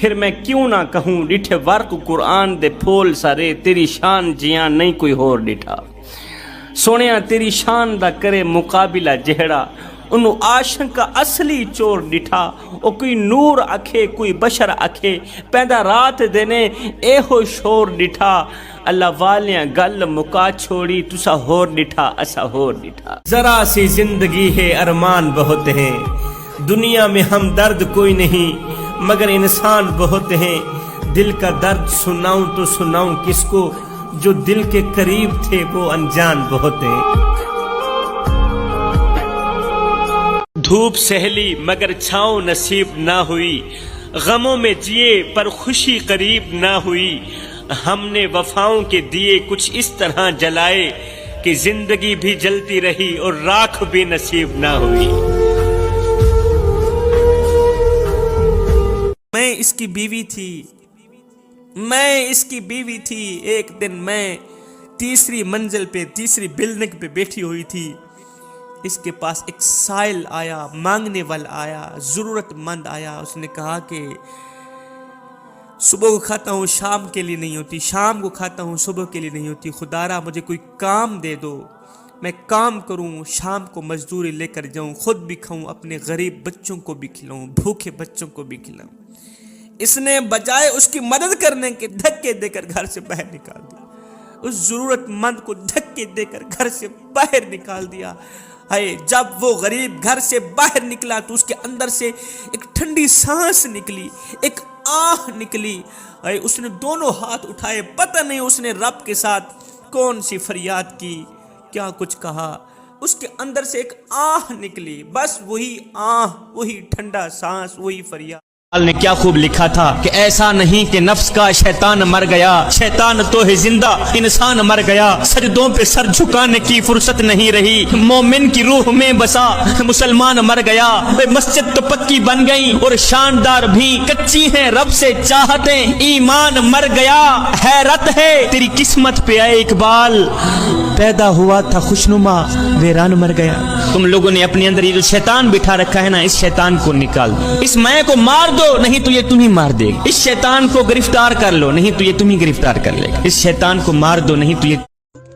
پھر میں کیوں نہ کہوں ڈٹھے ورق قرآن دے پھول سارے تیری شان جیاں نہیں کوئی ہور ڈٹھا سونیا تیری شان دا کرے مقابلہ جہڑا انہوں عاشق کا اصلی چور ڈٹھا او کوئی نور اکھے کوئی بشر اکھے پیدا رات دینے اے ہو شور ڈٹھا اللہ والیاں گل مکا چھوڑی تسا ہور ڈٹھا اسا ہور ڈٹھا ذرا سی زندگی ہے ارمان بہت ہیں دنیا میں ہم درد کوئی نہیں مگر انسان بہت ہیں دل کا درد سناؤں تو سناؤں کس کو جو دل کے قریب تھے وہ انجان بہت ہیں دھوپ سہلی مگر چھاؤں نصیب نہ ہوئی غموں میں جیے پر خوشی قریب نہ ہوئی ہم نے وفاؤں کے دیے کچھ اس طرح جلائے کہ زندگی بھی جلتی رہی اور راکھ بھی نصیب نہ ہوئی میں اس کی بیوی تھی ایک دن میں تیسری منزل پہ تیسری بلڈنگ پہ بیٹھی ہوئی تھی اس کے پاس ایک سائل آیا مانگنے والا آیا ضرورت مند آیا اس نے کہا کہ صبح کو کھاتا ہوں شام کے لیے نہیں ہوتی شام کو کھاتا ہوں صبح کے لیے نہیں ہوتی خدارا مجھے کوئی کام دے دو میں کام کروں شام کو مزدوری لے کر جاؤں خود بھی کھاؤں اپنے غریب بچوں کو بھی کھلاؤں بھوکے بچوں کو بھی کھلاؤں اس نے بجائے اس کی مدد کرنے کے دھکے دے کر گھر سے باہر نکال دیا اس ضرورت مند کو دھکے دے کر گھر سے باہر نکال دیا جب وہ غریب گھر سے باہر نکلا تو اس کے اندر سے ایک ٹھنڈی سانس نکلی ایک آہ نکلی اس نے دونوں ہاتھ اٹھائے پتہ نہیں اس نے رب کے ساتھ کون سی فریاد کی کیا کچھ کہا اس کے اندر سے ایک آہ نکلی بس وہی آہ وہی ٹھنڈا سانس وہی فریاد نے کیا خوب لکھا تھا کہ ایسا نہیں کہ نفس کا شیطان مر گیا شیطان تو ہے زندہ انسان مر گیا سجدوں پہ سر جھکانے کی فرصت نہیں رہی مومن کی روح میں بسا مسلمان مر گیا مسجد تو پکی بن گئی اور شاندار بھی کچی ہیں رب سے چاہتیں ایمان مر گیا حیرت ہے تیری قسمت پہ آئے اقبال پیدا ہوا تھا خوشنما ویران مر گیا تم لوگوں نے اپنے اندر یہ جو شیطان بٹھا رکھا ہے نا اس شیطان کو نکال دو اس میں کو مار دو نہیں تو یہ تمہیں مار دے گا اس شیطان کو گرفتار کر لو نہیں تو یہ تمہیں گرفتار کر لے گا اس شیطان کو مار دو نہیں تو یہ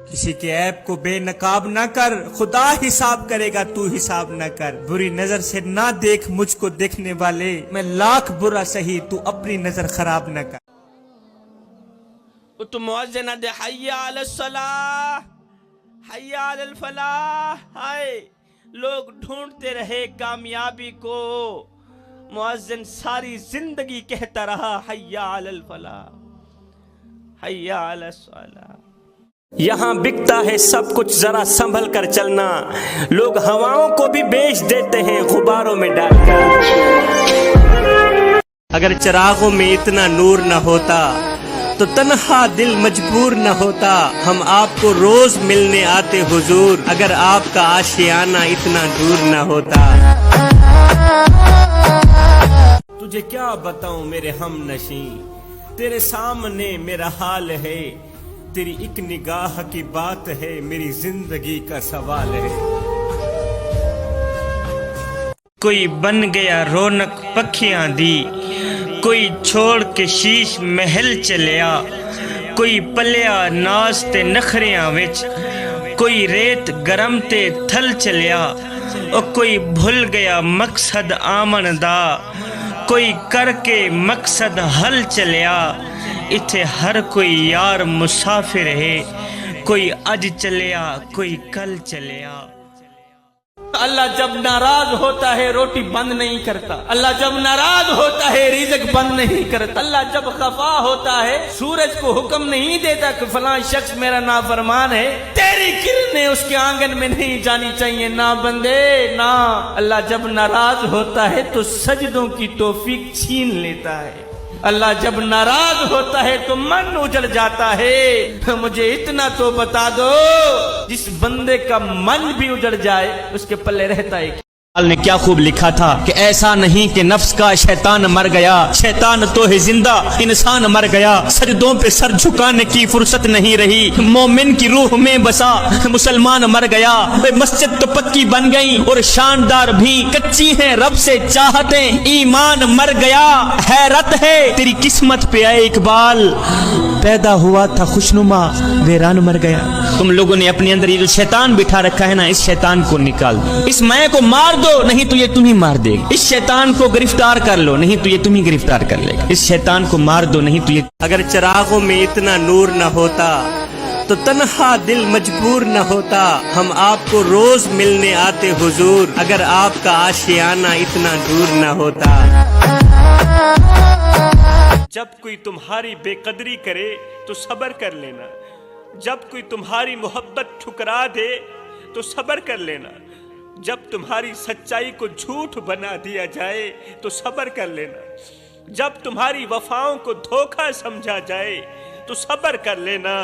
کسی کے عیب کو بے نقاب نہ کر خدا حساب کرے گا تو حساب نہ کر بری نظر سے نہ دیکھ مجھ کو دیکھنے والے میں لاکھ برا سہی تو اپنی نظر خراب نہ کر تو مؤذن دے حی علی الصلاح حی علی الفلاح ہائے لوگ ڈھونڈتے رہے کامیابی کو مؤذن ساری زندگی کہتا رہا حی علی الفلاح حی علی الصلاح یہاں بکتا ہے سب کچھ ذرا سنبھل کر چلنا لوگ ہواؤں کو بھی بیچ دیتے ہیں غباروں میں ڈال کر اگر چراغوں میں اتنا نور نہ ہوتا تو تنہا دل مجبور نہ ہوتا ہم آپ کو روز ملنے آتے حضور اگر آپ کا آشیانہ اتنا دور نہ ہوتا تجھے کیا بتاؤں میرے ہم نشیں تیرے سامنے میرا حال ہے تیری ایک نگاہ کی بات ہے میری زندگی کا سوال ہے کوئی بن گیا رونق پکھیاں دی کوئی چھوڑ کے شیش محل چلیا کوئی پلیا ناز تے نخریاں وچ کوئی ریت گرم تے تھل چلیا اور کوئی بھول گیا مقصد آمن دا کوئی کر کے مقصد حل چلیا اتھے ہر کوئی یار مسافر ہے کوئی اج چلیا کوئی کل چلیا اللہ جب ناراض ہوتا ہے روٹی بند نہیں کرتا اللہ جب ناراض ہوتا ہے رزق بند نہیں کرتا اللہ جب خفا ہوتا ہے سورج کو حکم نہیں دیتا کہ فلاں شخص میرا نافرمان ہے تیری کرنیں اس کے آنگن میں نہیں جانی چاہیے نہ بندے نہ اللہ جب ناراض ہوتا ہے تو سجدوں کی توفیق چھین لیتا ہے اللہ جب ناراض ہوتا ہے تو من اجڑ جاتا ہے مجھے اتنا تو بتا دو جس بندے کا من بھی اجڑ جائے اس کے پلے رہتا ہے نے کیا خوب لکھا تھا کہ ایسا نہیں کہ نفس کا شیطان مر گیا، شیطان تو ہے زندہ، انسان مر گیا، سجدوں پہ سر جھکانے کی فرصت نہیں رہی، مومن کی روح میں بسا مسلمان مر گیا، مسجد تو پکی بن گئی اور شاندار بھی کچی ہیں رب سے چاہتیں، ایمان مر گیا، حیرت ہے تیری قسمت پہ اے اقبال، پیدا ہوا تھا خوشنما ویران مر گیا۔ تم لوگوں نے اپنے اندر یہ جو شیطان بٹھا رکھا ہے نا، اس شیطان کو نکال دو، اس میں کو مار دو، نہیں تو یہ تمہیں مار دے گا، اس شیطان کو گرفتار کر لو، نہیں تو یہ تمہیں گرفتار کر لے گا، اس شیطان کو مار دو، نہیں تو یہ۔ اگر چراغوں میں اتنا نور نہ ہوتا تو تنہا دل مجبور نہ ہوتا، ہم آپ کو روز ملنے آتے حضور، اگر آپ کا آشیانہ اتنا دور نہ ہوتا۔ جب کوئی تمہاری بے قدری کرے تو صبر کر لینا، جب کوئی تمہاری محبت ٹھکرا دے تو صبر کر لینا، جب تمہاری سچائی کو جھوٹ بنا دیا جائے تو صبر کر لینا، جب تمہاری وفاؤں کو دھوکہ سمجھا جائے تو صبر کر لینا،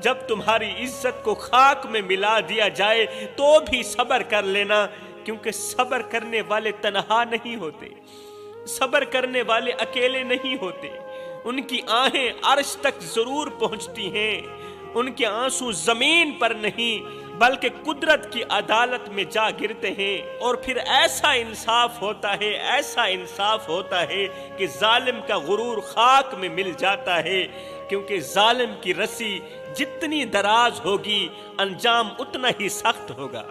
جب تمہاری عزت کو خاک میں ملا دیا جائے تو بھی صبر کر لینا، کیونکہ صبر کرنے والے تنہا نہیں ہوتے، صبر کرنے والے اکیلے نہیں ہوتے، ان کی آہیں عرش تک ضرور پہنچتی ہیں، ان کے آنسو زمین پر نہیں بلکہ قدرت کی عدالت میں جا گرتے ہیں، اور پھر ایسا انصاف ہوتا ہے، ایسا انصاف ہوتا ہے کہ ظالم کا غرور خاک میں مل جاتا ہے، کیونکہ ظالم کی رسی جتنی دراز ہوگی انجام اتنا ہی سخت ہوگا۔